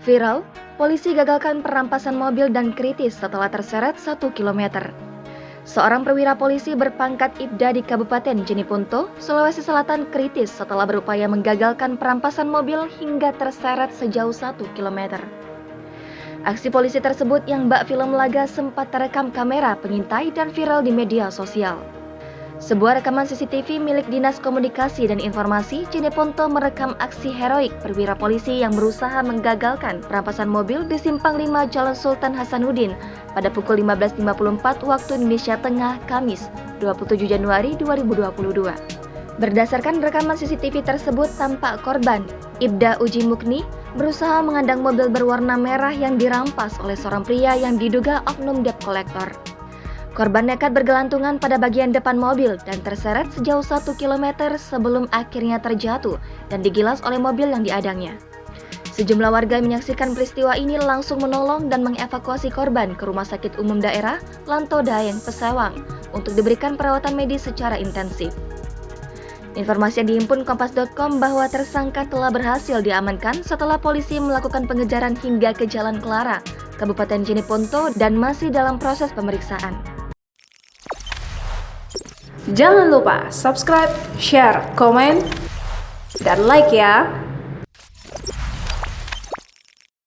Viral, polisi gagalkan perampasan mobil dan kritis setelah terseret 1 km. Seorang perwira polisi berpangkat Ibda di Kabupaten Jeneponto, Sulawesi Selatan kritis setelah berupaya menggagalkan perampasan mobil hingga terseret sejauh 1 km. Aksi polisi tersebut yang bak film laga sempat terekam kamera pengintai dan viral di media sosial. Sebuah rekaman CCTV milik Dinas Komunikasi dan Informasi Jeneponto merekam aksi heroik perwira polisi yang berusaha menggagalkan perampasan mobil di Simpang 5 Jalan Sultan Hasanuddin pada pukul 15.54 waktu Indonesia Tengah, Kamis, 27 Januari 2022. Berdasarkan rekaman CCTV tersebut, tampak korban, Ibda Uji Mukni, berusaha mengadang mobil berwarna merah yang dirampas oleh seorang pria yang diduga oknum debt collector. Korban nekat bergelantungan pada bagian depan mobil dan terseret sejauh 1 km sebelum akhirnya terjatuh dan digilas oleh mobil yang diadangnya. Sejumlah warga yang menyaksikan peristiwa ini langsung menolong dan mengevakuasi korban ke Rumah Sakit Umum Daerah Lanto Daeng, Pesewang untuk diberikan perawatan medis secara intensif. Informasi yang dihimpun Kompas.com bahwa tersangka telah berhasil diamankan setelah polisi melakukan pengejaran hingga ke Jalan Kelara, Kabupaten Jeneponto dan masih dalam proses pemeriksaan. Jangan lupa subscribe, share, komen, dan like ya!